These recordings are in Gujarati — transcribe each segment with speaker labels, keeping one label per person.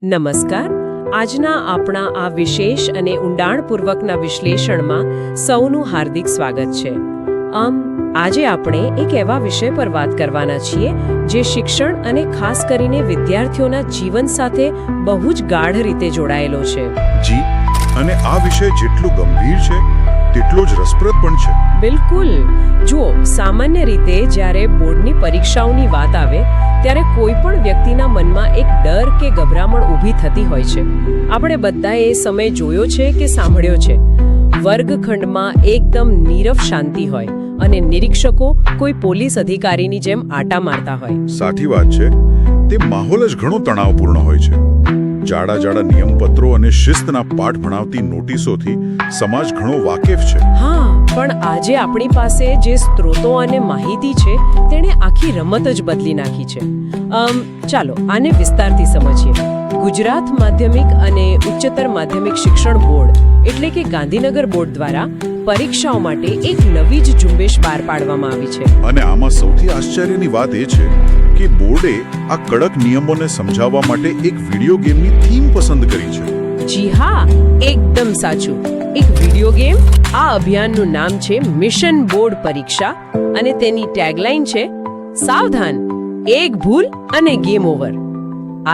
Speaker 1: નમસ્કાર. આજના આપણા આ વિશેષ અને ઊંડાણપૂર્વકના વિશ્લેષણમાં સૌનું હાર્દિક સ્વાગત છે. આજે આપણે એક એવા વિષય પર વાત કરવાના છીએ જે શિક્ષણ અને ખાસ કરીને વિદ્યાર્થીઓના જીવન સાથે બહુ જ ગાઢ રીતે જોડાયેલો છે.
Speaker 2: જી, અને આ વિષય જેટલો ગંભીર છે તેટલો જ રસપ્રદ પણ છે.
Speaker 1: બિલકુલ. જુઓ, સામાન્ય રીતે જ્યારે બોર્ડની પરીક્ષાઓની વાત આવે ત્યારે કોઈ પણ વ્યક્તિના મનમાં એક ડર કે ગભરામણ ઊભી થતી હોય છે. આપણે બધાએ એ સમય જોયો છે કે સાંભળ્યો છે. વર્ગખંડમાં એકદમ નીરવ શાંતિ હોય અને નિરીક્ષકો કોઈ પોલીસ અધિકારીની જેમ આટા મારતા હોય.
Speaker 2: સાચી વાત છે. તે માહોલ જ ઘણો તણાવપૂર્ણ હોય છે. જાડા જાડા નિયમપત્રો અને શિસ્તના પાઠ ભણાવતી નોટિસોથી સમાજ ઘણો વાકેફ છે.
Speaker 1: હા, પણ આજે આપણી પાસે જે સ્ત્રોતો અને માહિતી છે તેણે આખી રમત જ બદલી નાખી છે. ચાલો આને વિસ્તારથી સમજીએ. ગુજરાત માધ્યમિક અને ઉચ્ચતર માધ્યમિક શિક્ષણ બોર્ડ એટલે કે ગાંધીનગર બોર્ડ દ્વારા પરીક્ષાઓ માટે એક નવી જ ઝુંબેશ બહાર પાડવામાં આવી છે.
Speaker 2: અને આમાં સૌથી આશ્ચર્યની વાત એ છે કે બોર્ડે આ કડક નિયમોને સમજાવવા માટે એક વિડિયો ગેમની થીમ પસંદ કરી છે.
Speaker 1: જી હા, એકદમ સાચું. એક વિડિયો ગેમ. આ અભિયાનનું નામ છે મિશન બોર્ડ પરીક્ષા અને તેની ટેગલાઇન છે સાવધાન, એક ભૂલ અને ગેમ ઓવર.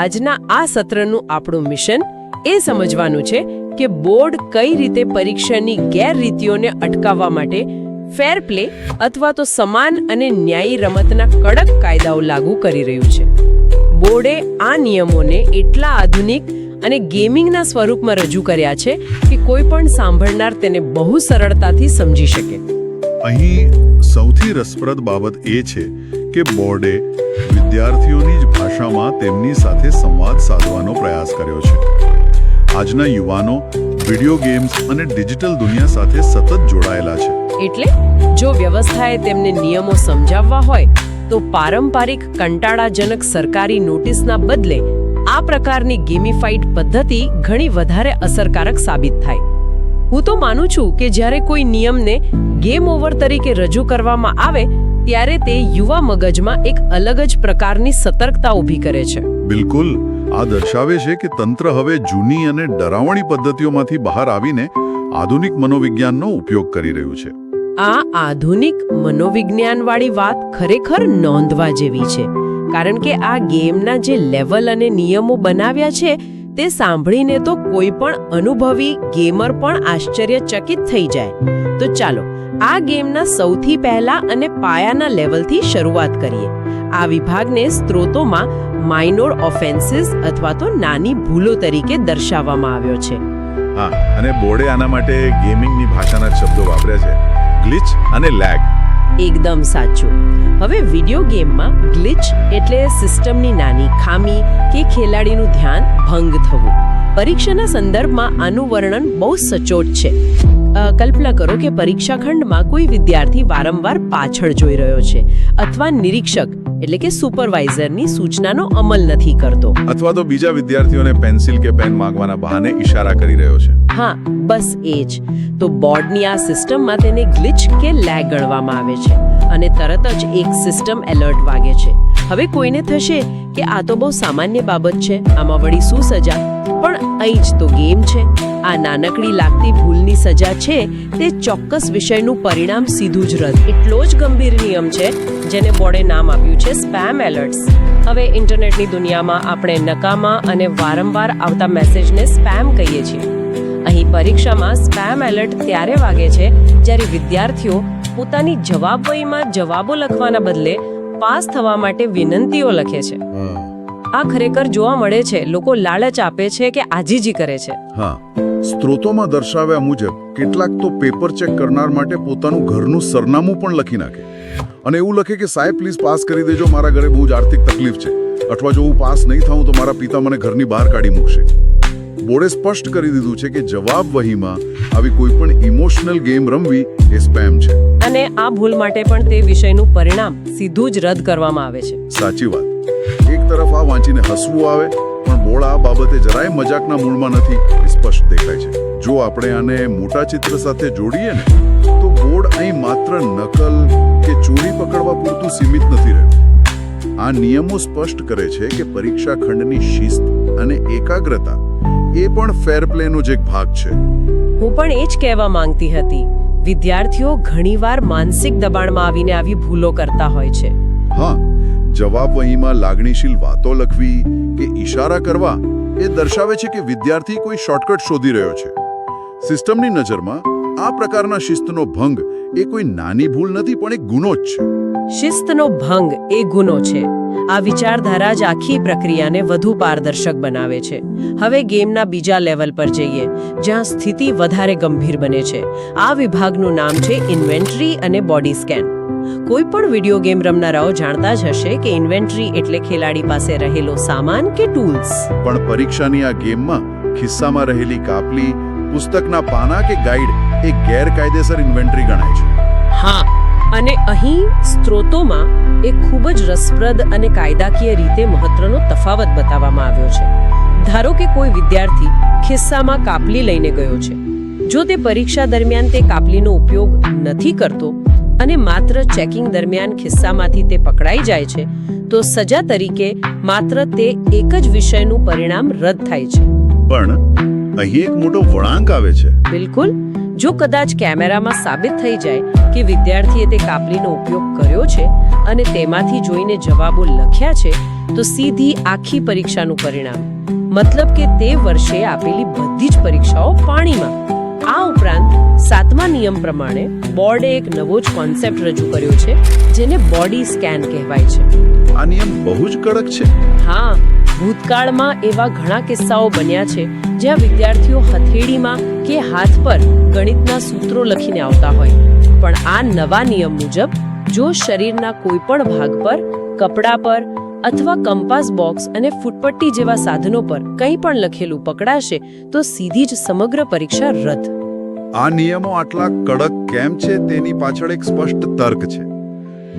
Speaker 1: આજના આ સત્રનું આપણું મિશન એ સમજવાનું છે કે બોર્ડ કઈ રીતે પરીક્ષાની ગેરરીતિઓને અટકાવવા માટે ફેર પ્લે અથવા તો સમાન અને ન્યાયી રમતના કડક કાયદાઓ લાગુ કરી રહ્યું છે. બોર્ડે આ નિયમોને એટલા આધુનિક અને ગેમિંગના સ્વરૂપમાં રજૂ કર્યા છે કે કોઈ પણ સાંભળનાર તેને બહુ સરળતાથી સમજી શકે.
Speaker 2: અહીં સૌથી રસપ્રદ બાબત એ છે કે બોર્ડે વિદ્યાર્થીઓની જ ભાષામાં તેમની સાથે સંવાદ સાધવાનો પ્રયાસ કર્યો છે. આજના યુવાનો વિડિયો ગેમ્સ અને ડિજિટલ દુનિયા સાથે સતત જોડાયેલા છે. એટલે
Speaker 1: જો વ્યવસ્થાએ તેમને નિયમો સમજાવવા હોય તો પારંપરિક કંટાળાજનક સરકારી નોટિસના બદલે આ પ્રકારની ગેમિફાઈડ પદ્ધતિ ઘણી વધારે અસરકારક સાબિત થાય. હું તો માનું છું કે જ્યારે કોઈ નિયમને ગેમ ઓવર તરીકે રજૂ કરવામાં આવે ત્યારે તે યુવા મગજમાં એક અલગ જ પ્રકારની સતર્કતા ઊભી કરે છે.
Speaker 2: બિલકુલ. આ દર્શાવે છે કે તંત્ર હવે જૂની અને ડરાવણી પદ્ધતિઓમાંથી બહાર આવીને આધુનિક મનોવિજ્ઞાનનો ઉપયોગ કરી રહ્યું છે.
Speaker 1: આ આધુનિક મનોવિજ્ઞાનવાળી વાત ખરેખર નોંધવા જેવી છે, કારણ કે આ ગેમના જે લેવલ અને નિયમો બનાવ્યા છે તે સાંભળીને તો કોઈ પણ અનુભવી ગેમર પણ આશ્ચર્યચકિત થઈ જાય. તો ચાલો આ ગેમના સૌથી પહેલા અને પાયાના લેવલથી શરૂઆત કરીએ. આ વિભાગને સ્ત્રોતોમાં માઇનોર ઓફેન્સીસ અથવા તો નાની ભૂલો તરીકે દર્શાવવામાં આવ્યો છે.
Speaker 2: હા, અને બોર્ડે આના માટે ગેમિંગની ભાષાના શબ્દો વાપર્યા છે, ગ્લિચ અને લેગ.
Speaker 1: એકદમ સાચું. હવે વિડિયો ગેમમાં ગ્લિચ એટલે સિસ્ટમની નાની ખામી કે ખેલાડીનું ધ્યાન ભંગ થવું. પરીક્ષાના સંદર્ભમાં આનું વર્ણન બહુ સચોટ છે. કલ્પના કરો કે પરીક્ષા ખંડમાં કોઈ વિદ્યાર્થી વારંવાર પાછળ જોઈ રહ્યો છે અથવા નિરીક્ષક એટલે કે સુપરવાઇઝરની સૂચનાનો અમલ નથી કરતો,
Speaker 2: અથવા તો બીજા વિદ્યાર્થીઓને પેન્સિલ કે પેન માંગવાના બહાને ઈશારા કરી રહ્યો છે.
Speaker 1: હા, બસ એ જ. તો બોર્ડની આ સિસ્ટમમાં તેને ગ્લિચ કે લેગ ગણવામાં આવે છે અને તરત જ એક સિસ્ટમ એલર્ટ વાગે છે. હવે કોઈને થશે કે આ તો બહુ સામાન્ય બાબત છે, આમાં વળી શું સજા? પણ અહીં જ તો ગેમ છે. આ નાનકડી લાગતી ભૂલની સજા છે તે ચોક્કસ વિષયનું પરિણામ સીધું જ રદ. એટલો જ ગંભીર નિયમ છે જેને બોર્ડે નામ આપ્યું છે સ્પેમ એલર્ટ્સ. હવે ઇન્ટરનેટની દુનિયામાં આપણે નકામા અને વારંવાર આવતા મેસેજને સ્પેમ કહીએ છીએ. અહીં પરીક્ષામાં સ્પેમ એલર્ટ ત્યારે વાગે છે જ્યારે વિદ્યાર્થીઓ પોતાની જવાબવહીમાં જવાબો લખવાના બદલે પાસ થવા માટે વિનંતીઓ લખે છે. આ ખરેખર જોવા મળે છે. લોકો લાલચ આપે છે કે આજીજી કરે છે.
Speaker 2: હા, સ્ત્રોતોમાં દર્શાવ્યા મુજબ કેટલાક તો પેપર ચેક કરનાર માટે પોતાનું ઘરનું સરનામું પણ લખી નાખે અને એવું લખે કે સાહેબ પ્લીઝ પાસ કરી દેજો, મારા ઘરે બહુ જ આર્થિક તકલીફ છે, અથવા જો હું પાસ નહીં થાઉં તો મારા પિતા મને ઘરની બહાર કાઢી મૂકશે. બોર્ડે સ્પષ્ટ કરી દીધું છે કે જવાબ વહીમાં આવી કોઈ પણ ઇમોશનલ ગેમ રમવી એ સ્પેમ છે.
Speaker 1: અને આ ભૂલ માટે પણ તે વિષયનું પરિણામ સીધું જ રદ કરવામાં આવે છે.
Speaker 2: સાચી વાત. એક તરફ આ વાંચીને હસવું આવે, પણ બોર્ડ આ બાબતે જરાય મજાકના મૂળમાં નથી એ સ્પષ્ટ દેખાય છે. જો આપણે આને મોટા ચિત્ર સાથે જોડીએ ને તો બોર્ડ અહીં માત્ર નકલ કે ચોરી પકડવા પૂરતું સીમિત નથી રહ્યું. આ નિયમો સ્પષ્ટ કરે છે કે પરીક્ષા ખંડની શિસ્ત અને એકાગ્રતા એ પણ ફેર પ્લેનો જ એક ભાગ છે.
Speaker 1: હું પણ એ જ કહેવા માંગતી હતી. વિદ્યાર્થીઓ ઘણીવાર માનસિક દબાણમાં આવીને આવી ભૂલો કરતા હોય છે.
Speaker 2: હા, જવાબ વહીમાં લાગણીશીલ વાતો લખવી કે ઈશારા કરવા એ દર્શાવે છે કે વિદ્યાર્થી કોઈ શોર્ટકટ શોધી રહ્યો છે. સિસ્ટમની નજરમાં આ પ્રકારના શિસ્તનો ભંગ એ કોઈ નાની ભૂલ નથી, પણ એક ગુનો જ છે.
Speaker 1: શિસ્તનો ભંગ એ ગુનો છે. આ વિચારધારા જ આખી પ્રક્રિયાને વધુ પારદર્શક બનાવે છે. હવે ગેમના બીજા લેવલ પર જઈએ, જ્યાં સ્થિતિ વધારે ગંભીર બને છે. આ વિભાગનું નામ છે ઇન્વેન્ટરી અને બોડી સ્કેન. કોઈ પણ વિડીયો ગેમ રમનારાઓ જાણતા જ હશે કે ઇન્વેન્ટરી એટલે ખેલાડી પાસે રહેલો સામાન કે ટૂલ્સ.
Speaker 2: પણ પરીક્ષાની આ ગેમમાં ખિસ્સામાં રહેલી કાપલી, પુસ્તકના પાના કે ગાઈડ એ ગેરકાયદેસર ઇન્વેન્ટરી ગણાય છે.
Speaker 1: હા, અને અહીં સ્ત્રોતોમાં એક ખૂબ જ રસપ્રદ અને કાયદાકીય રીતે મહત્વનો તફાવત બતાવવામાં આવ્યો છે. ધારો કે કોઈ વિદ્યાર્થી ખિસ્સામાં કાપલી લઈને ગયો છે. જો તે પરીક્ષા દરમિયાન તે કાપલીનો ઉપયોગ નથી કરતો અને માત્ર ચેકિંગ દરમિયાન ખિસ્સામાંથી તે પકડાઈ જાય છે, તો સજા તરીકે માત્ર તે એક જ વિષયનું પરિણામ રદ થાય છે.
Speaker 2: પણ અહીં એક મોટો વળાંક આવે છે.
Speaker 1: બિલકુલ. જો કદાચ કેમેરામાં સાબિત થઈ જાય કે વિદ્યાર્થીએ તે કાપલીનો ઉપયોગ કર્યો છે અને તેમાંથી જોઈને જવાબો લખ્યા છે, તો સીધી આખી પરીક્ષાનું પરિણામ, મતલબ કે તે વર્ષે આપેલી બધી જ પરીક્ષાઓ પાણીમાં. આ ઉપરાંત 7મા નિયમ પ્રમાણે બોર્ડે એક નવો જ કોન્સેપ્ટ રજૂ કર્યો છે, જેને બોડી સ્કેન કહેવાય છે.
Speaker 2: આ નિયમ બહુ જ કડક છે.
Speaker 1: હા, ભૂતકાળમાં એવા ઘણા કિસ્સાઓ બન્યા છે જ્યાં વિદ્યાર્થીઓ હથેળીમાં કે હાથ પર ગણિતના સૂત્રો લખીને આવતા હોય. પણ આ નવા નિયમ મુજબ જો શરીરના કોઈ પણ ભાગ પર, કપડા પર અથવા કંપાસ બોક્સ અને ફૂટપટ્ટી જેવા સાધનો પર કંઈ પણ લખેલું પકડાશે, તો સીધી જ સમગ્ર પરીક્ષા રદ.
Speaker 2: આ નિયમો આટલા કડક કેમ છે તેની પાછળ એક સ્પષ્ટ તર્ક છે.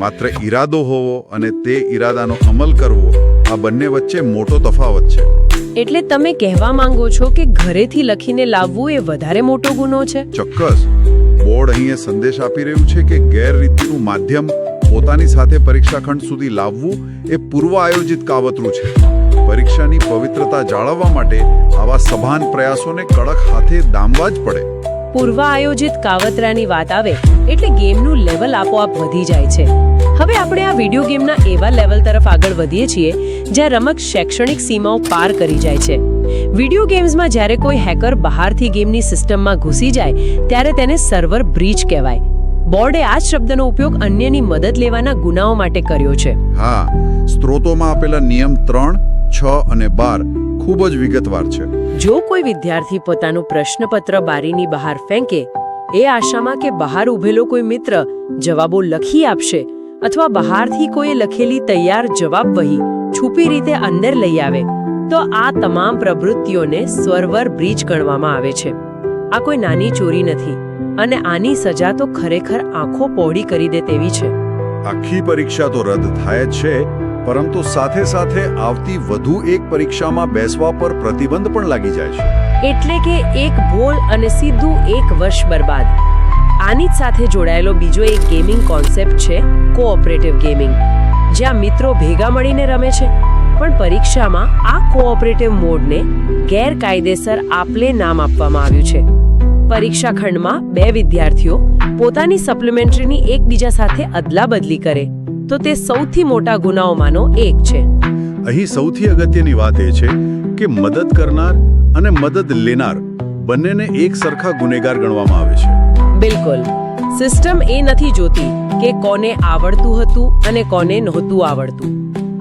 Speaker 2: માત્ર ઈરાદો હોવો અને તે ઈરાદાનો અમલ કરવો, આ બંને વચ્ચે મોટો તફાવત છે.
Speaker 1: એટલે તમે કહેવા માંગો છો કે ઘરેથી લખીને લાવવું એ વધારે મોટો ગુનો છે?
Speaker 2: ચોક્કસ. બોર્ડ અહીં સંદેશ આપી રહ્યું છે કે ગેરરીતિનું માધ્યમ પોતાની સાથે પરીક્ષા ખંડ સુધી લાવવું એ પૂર્વ આયોજિત કાવતરું છે. પરીક્ષાની પવિત્રતા જાળવવા માટે આવા સભાન પ્રયાસોને કડક હાથે ડામવા જ પડે.
Speaker 1: પૂર્વ આયોજિત કાવતરાની વાત આવે એટલે ગેમનું લેવલ આપોઆપ વધી જાય છે. હવે આપણે આ વિડીયો ગેમના એવા લેવલ તરફ આગળ વધીએ છીએ જ્યાં રમત શૈક્ષણિક સીમાઓ પાર કરી જાય છે. વિડીયો ગેમ્સમાં જ્યારે કોઈ હેકર બહારથી ગેમની સિસ્ટમમાં ઘૂસી જાય ત્યારે તેને સર્વર બ્રીચ કહેવાય. બોર્ડે આ શબ્દનો ઉપયોગ અન્યની મદદ લેવાના ગુનાઓ માટે કર્યો છે.
Speaker 2: હા, સ્ત્રોતોમાં આપેલા નિયમ 3, 6 અને 12 ખૂબ જ વિગતવાર છે.
Speaker 1: જો કોઈ વિદ્યાર્થી પોતાનું પ્રશ્નપત્ર બારીની બહાર ફેંકે, એ આશામાં કે બહાર ઊભેલો કોઈ મિત્ર જવાબો લખી આપશે, અથવા બહારથી કોઈએ લખેલી તૈયાર જવાબ વહી છુપી રીતે અંદર લઈ આવે, તો આ તમામ પ્રવૃત્તિઓને સર્વર બ્રીચ ગણવામાં આવે છે. આ કોઈ નાની ચોરી નથી અને આની સજા તો ખરેખર આંખો પહોળી કરી દે તેવી છે.
Speaker 2: આખી પરીક્ષા તો રદ થાય જ છે, પરંતુ સાથે સાથે આવતી વધુ એક પરીક્ષામાં બેસવા પર પ્રતિબંધ પણ લાગી જાય છે.
Speaker 1: એટલે કે એક ભૂલ અને સીધું 1 વર્ષ બરબાદ. આની જ સાથે જોડાયેલો બીજો એક ગેમિંગ કોન્સેપ્ટ છે કોઓપરેટિવ ગેમિંગ, જ્યાં મિત્રો ભેગા મળીને રમે છે. પણ પરીક્ષામાં આ કોઓપરેટિવ મોડને ગેરકાયદેસર આપલે નામ આપવામાં આવ્યું છે. પરીક્ષા ખંડમાં 2 વિદ્યાર્થીઓ પોતાની સપ્લિમેન્ટરીની એકબીજા સાથે અદલાબદલી કરે, તો તે સૌથી મોટા ગુનાઓમાંનો એક છે.
Speaker 2: અહીં સૌથી અગત્યની વાત એ છે કે મદદ કરનાર અને મદદ લેનાર બંનેને એક સરખા ગુનેગાર ગણવામાં આવે છે.
Speaker 1: બિલકુલ. સિસ્ટમ એ નથી જોતી કે કોને આવડતું હતું અને કોને નહોતું આવડતું.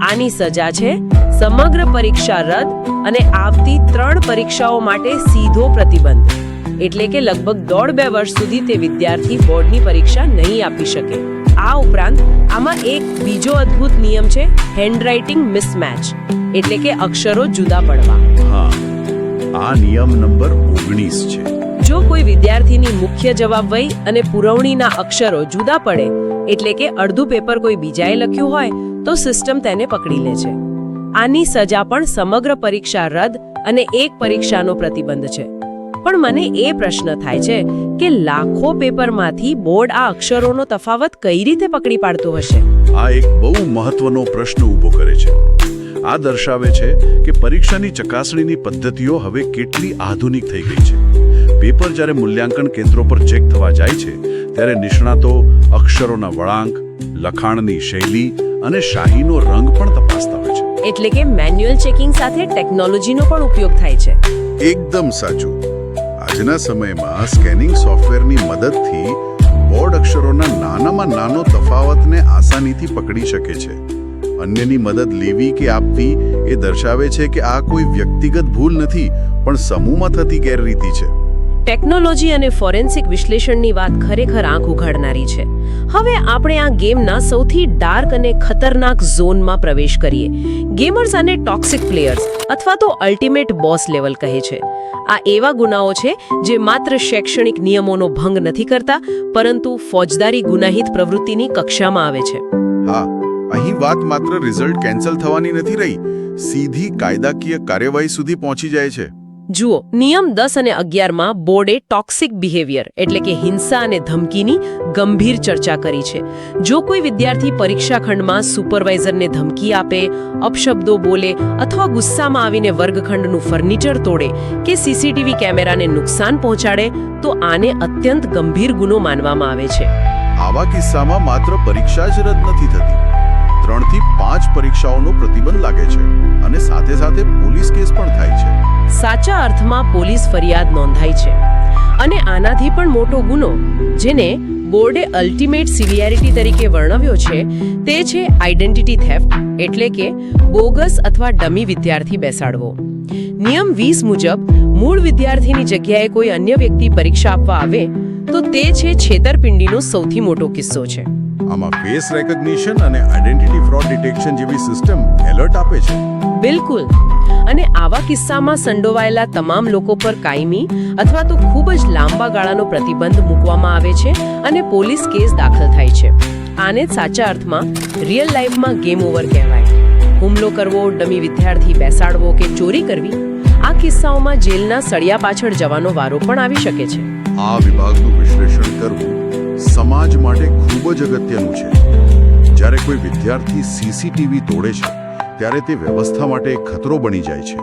Speaker 1: આની સજા છે સમગ્ર પરીક્ષા રદ અને આવતી 3 પરીક્ષાઓ માટે સીધો પ્રતિબંધ. એટલે કે લગભગ 1.5-2 વર્ષ સુધી તે વિદ્યાર્થી બોર્ડની પરીક્ષા નહીં આપી શકે. આ ઉપરાંત આમાં એક બીજો અદ્ભુત નિયમ છે હેન્ડરાઇટિંગ મિસમેચ, એટલે કે અક્ષરો જુદા પડવા.
Speaker 2: હા, આ નિયમ નંબર 19 છે.
Speaker 1: જો કોઈ વિદ્યાર્થીની મુખ્ય જવાબવહી અને પુરવણીના અક્ષરો જુદા પડે, એટલે કે અડધું પેપર કોઈ બીજાએ લખ્યું હોય, તો સિસ્ટમ તેને પકડી લે છે. આની સજા પણ સમગ્ર પરીક્ષા રદ અને 1 પરીક્ષાનો પ્રતિબંધ છે. પણ મને એ પ્રશ્ન થાય છે કે લાખો પેપરમાંથી બોર્ડ આ અક્ષરોનો તફાવત કઈ રીતે પકડી પાડતું હશે?
Speaker 2: આ એક બહુ મહત્વનો પ્રશ્ન ઊભો કરે છે. આ દર્શાવે છે કે પરીક્ષાની ચકાસણીની પદ્ધતિઓ હવે કેટલી આધુનિક થઈ ગઈ છે. પેપર જ્યારે મૂલ્યાંકન કેન્દ્રો પર ચેક થવા જાય છે ત્યારે નિષ્ણાતો અક્ષરોના વળાંક, લખાણની શૈલી અને શાહીનો રંગ પણ તપાસતા હોય છે.
Speaker 1: એટલે કે મેન્યુઅલ ચેકિંગ સાથે ટેકનોલોજીનો પણ ઉપયોગ થાય છે.
Speaker 2: એકદમ સાચું. આજના સમયમાં સ્કેનિંગ સોફ્ટવેરની મદદથી બોર્ડ અક્ષરોના નાનામાં નાનો તફાવતને આસાનીથી પકડી શકે છે. અન્યની મદદ લેવી કે આપવી એ દર્શાવે છે કે આ કોઈ વ્યક્તિગત ભૂલ નથી, પણ સમૂહમાં થતી ગેરરીતિ છે.
Speaker 1: ટેકનોલોજી અને ફોરેન્સિક વિશ્લેષણની વાત ખરેખર આંખ ઉઘાડનારી છે. હવે આપણે આ ગેમના સૌથી ડાર્ક અને ખતરનાક ઝોનમાં પ્રવેશ કરીએ. ગેમર્સ અને ટોક્સિક પ્લેયર્સ અથવા તો અલ્ટિમેટ બોસ લેવલ કહે છે. આ એવા ગુનાઓ છે જે માત્ર શૈક્ષણિક નિયમોનો ભંગ નથી કરતા, પરંતુ ફોજદારી ગુનાહિત પ્રવૃત્તિની કક્ષામાં આવે છે.
Speaker 2: હા, અહીં વાત માત્ર રિઝલ્ટ કેન્સલ થવાની નથી રહી, સીધી કાયદાકીય કાર્યવાહી સુધી પહોંચી જાય છે.
Speaker 1: જુઓ, નિયમ 10 અને 11માં બોર્ડે ટોક્સિક બિહેવિયર એટલે કે હિંસા અને ધમકીની ગંભીર ચર્ચા કરી છે. જો કોઈ વિદ્યાર્થી પરીક્ષા ખંડમાં સુપરવાઇઝરને ધમકી આપે, અપશબ્દો બોલે અથવા ગુસ્સામાં આવીને વર્ગખંડનું ફર્નિચર તોડે કે સીસીટીવી કેમેરાને નુકસાન પહોંચાડે તો આને અત્યંત ગંભીર ગુનો માનવામાં આવે છે.
Speaker 2: આવા કિસ્સામાં માત્ર પરીક્ષા જ રદ નથી થતી, 3 થી 5 પરીક્ષાઓનો પ્રતિબંધ લાગે છે અને સાથે સાથે પોલીસ કેસ પણ થાય છે.
Speaker 1: સાચા અર્થમાં પોલીસ ફરિયાદ નોંધાય છે. અને આનાથી પણ મોટો ગુનો, જેને બોર્ડે અલ્ટિમેટ સિવિયરિટી તરીકે વર્ણવ્યો છે, તે છે આઇડેન્ટિટી થેફ્ટ એટલે કે બોગસ અથવા ડમી વિદ્યાર્થી બેસાડવો. નિયમ 20 મુજબ મૂળ વિદ્યાર્થીની જગ્યાએ કોઈ અન્ય વ્યક્તિ પરીક્ષા આપવા આવે તો તે છે છેતરપિંડીનો સૌથી મોટો કિસ્સો છે.
Speaker 2: આમાં ફેસ રેકગ્નિશન અને આઇડેન્ટિટી ફ્રોડ ડિટેક્શન જેવી સિસ્ટમ એલર્ટ આપે છે.
Speaker 1: બિલકુલ. અને આવા કિસ્સામાં સંડોવાયેલા તમામ લોકો પર કાયમી અથવા તો ખૂબ જ લાંબા ગાળાનો પ્રતિબંધ મૂકવામાં આવે છે અને પોલીસ કેસ દાખલ થાય છે. આને જ સાચા અર્થમાં રિયલ લાઈફમાં ગેમ ઓવર કહેવાય. હુમલો કરવો, ડમી વિદ્યાર્થી બેસાડવો કે ચોરી કરવી, આ કિસ્સાઓમાં જેલના સળિયા પાછળ જવાનો વારો પણ આવી શકે છે.
Speaker 2: આ વિભાગનું વિશ્લેષણ કરવું સમાજ માટે ખૂબ જ અગત્યનું છે. જ્યારે કોઈ વિદ્યાર્થી સીસીટીવી તોડે છે ત્યારે તે વ્યવસ્થા માટે એક ખતરો બની જાય છે.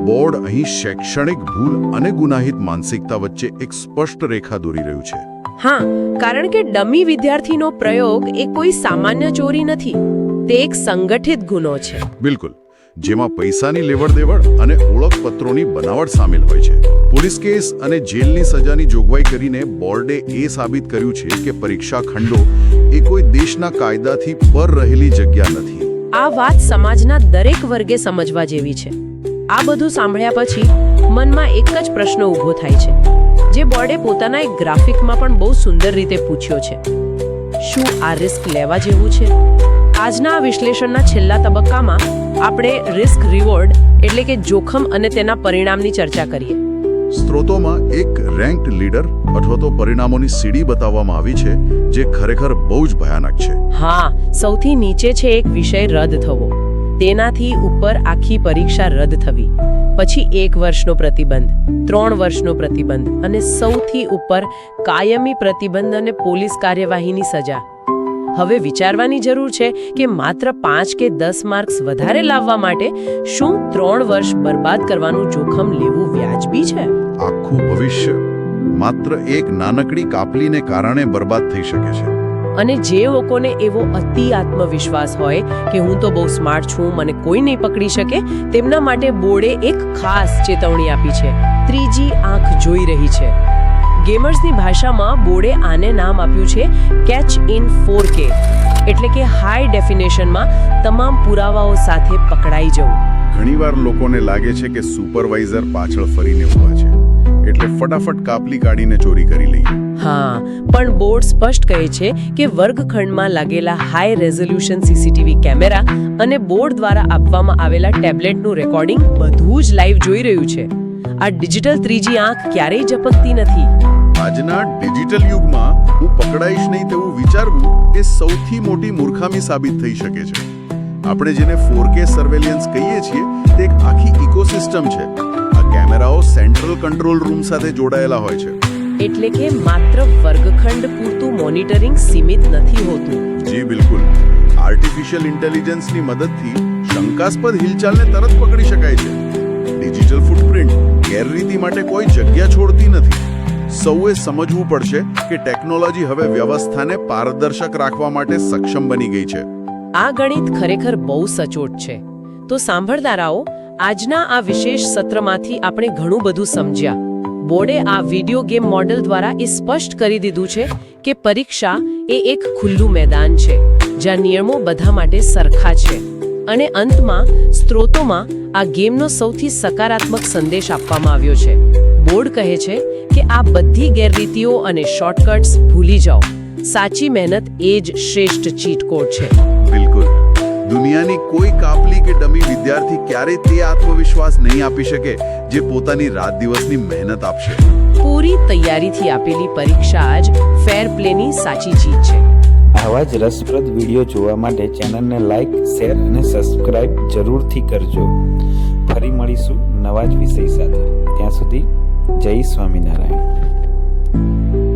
Speaker 2: બોર્ડ અહીં શૈક્ષણિક ભૂલ અને ગુનાહિત માનસિકતા વચ્ચે એક સ્પષ્ટ રેખા દોરી રહ્યું છે.
Speaker 1: હા, કારણ કે ડમી વિદ્યાર્થીનો પ્રયોગ એ કોઈ સામાન્ય ચોરી નથી, તે એક સંગઠિત ગુનો છે.
Speaker 2: બિલકુલ, જેમાં પૈસાની લેવડ-દેવડ અને ઓળખપત્રોની બનાવટ સામેલ હોય છે. પોલીસ કેસ અને જેલની સજાની જોગવાઈ કરીને બોર્ડે એ સાબિત કર્યું છે કે પરીક્ષા ખંડો એ કોઈ દેશના કાયદાથી પર રહેલી જગ્યા નથી.
Speaker 1: આ વાત સમાજના દરેક વર્ગે સમજવા જેવી છે. આ બધું સાંભળ્યા પછી મનમાં એક જ પ્રશ્ન ઊભો થાય છે, જે બોર્ડે પોતાના એક ગ્રાફિકમાં પણ બહુ સુંદર રીતે પૂછ્યો છે. શું આ રિસ્ક લેવા જેવું છે? આજના આ વિશ્લેષણના છેલ્લા તબક્કામાં આપણે રિસ્ક રિવોર્ડ એટલે કે જોખમ અને તેના પરિણામની ચર્ચા કરીએ.
Speaker 2: સ્ત્રોતોમાં એક રેન્ક્ડ લીડર અથવા તો પરિણામોની સીડી બતાવવામાં આવી છે, જે ખરેખર બહુ જ ભયાનક છે.
Speaker 1: હા, સૌથી નીચે છે એક વિષય રદ થવો, તેનાથી ઉપર આખી પરીક્ષા રદ થવી, પછી 1 વર્ષનો પ્રતિબંધ, 3 વર્ષનો પ્રતિબંધ અને સૌથી ઉપર કાયમી પ્રતિબંધ અને પોલીસ કાર્યવાહીની સજા. હવે વિચારવાની જરૂર છે કે માત્ર 5 કે 10 માર્ક્સ વધારે લાવવા માટે શું 3 વર્ષ બરબાદ કરવાનું જોખમ લેવું વ્યાજબી છે?
Speaker 2: આખું ભવિષ્ય માત્ર એક નાનકડી કાપલીને કારણે બરબાદ થઈ શકે છે.
Speaker 1: અને જે લોકોને એવો અતિ આત્મવિશ્વાસ હોય કે હું તો બહુ સ્માર્ટ છું, મને કોઈ નહીં પકડી શકે, તેમના માટે બોર્ડે એક ખાસ ચેતવણી આપી છે. ત્રીજી આંખ જોઈ રહી છે. ગેમર્સની ભાષામાં બોર્ડે આને નામ આપ્યું છે કેચ ઇન 4K એટલે કે હાઈ ડેફિનેશનમાં તમામ પુરાવાઓ સાથે પકડાઈ જવું.
Speaker 2: ઘણીવાર લોકોને લાગે છે કે સુપરવાઇઝર પાછળ ફરીને ઊભા છે, એટલે ફટાફટ કાપલી કાઢીને ચોરી કરી લઈએ.
Speaker 1: હા, પણ બોર્ડ સ્પષ્ટ કહે છે કે વર્ગખંડમાં લાગેલા હાઈ રેઝોલ્યુશન સીસીટીવી કેમેરા અને બોર્ડ દ્વારા આપવામાં આવેલા ટેબ્લેટનું રેકોર્ડિંગ બધું જ લાઈવ જોઈ રહ્યું છે. આ ડિજિટલ ત્રીજી આંખ ક્યારેય ઝપકતી નથી.
Speaker 2: આજના ડિજિટલ યુગમાં હું પકડાઈશ નહીં તેવું વિચારવું એ સૌથી મોટી મૂર્ખામી સાબિત થઈ શકે છે. આપણે જેને 4K સર્વેલિયન્સ કહીએ છીએ તે એક આખી ઇકોસિસ્ટમ છે. આ કેમેરાઓ સેન્ટ્રલ કંટ્રોલ રૂમ સાથે જોડાયેલા હોય છે.
Speaker 1: એટલે કે માત્ર વર્ગખંડ પૂરતું મોનિટરિંગ સીમિત નથી હોતું.
Speaker 2: જી બિલકુલ. આર્ટિફિશિયલ ઇન્ટેલિજન્સની મદદથી શંકાસ્પદ હિલચાલને તરત પકડી શકાય છે. ડિજિટલ ફૂટપ્રિન્ટ ગેરરીતિ માટે કોઈ જગ્યા છોડતી નથી. સૌએ સમજવું પડશે કે ટેકનોલોજી હવે વ્યવસ્થાને પારદર્શક રાખવા માટે સક્ષમ બની ગઈ છે.
Speaker 1: આ ગણિત ખરેખર બહુ સચોટ છે. તો સાંભળદારાઓ, આજના આ વિશેષ સત્રમાંથી આપણે ઘણું બધું સમજ્યા. બોર્ડે આ વિડિયો ગેમ મોડેલ દ્વારા એ સ્પષ્ટ કરી દીધું છે કે પરીક્ષા એ એક ખુલ્લું મેદાન છે જ્યાં નિયમો બધા માટે સરખા છે. અને અંતમાં સ્ત્રોતોમાં આ ગેમનો સૌથી સકારાત્મક સંદેશ આપવામાં આવ્યો છે. બોર્ડ કહે છે કે આ બધી ગેરરીતિઓ અને શોર્ટકટ્સ ભૂલી જાઓ. સાચી મહેનત એ જ શ્રેષ્ઠ ચીટ કોડ છે.
Speaker 2: બિલકુલ. દુનિયાની કોઈ કાપલી કે ડમી વિદ્યાર્થી ક્યારે તે આત્મવિશ્વાસ નહીં આપી શકે જે પોતાની રાત દિવસની મહેનત આપશે.
Speaker 1: પૂરી તૈયારીથી આપેલી પરીક્ષા જ ફેર પ્લેની સાચી જીત છે.
Speaker 3: આવા જ રસપ્રદ વિડીયો જોવા માટે ચેનલને લાઈક, શેર અને સબસ્ક્રાઇબ જરૂરથી કરજો. ફરી મળીશું નવા જ વિષય સાથે. ત્યાં સુધી જય સ્વામિનારાયણ.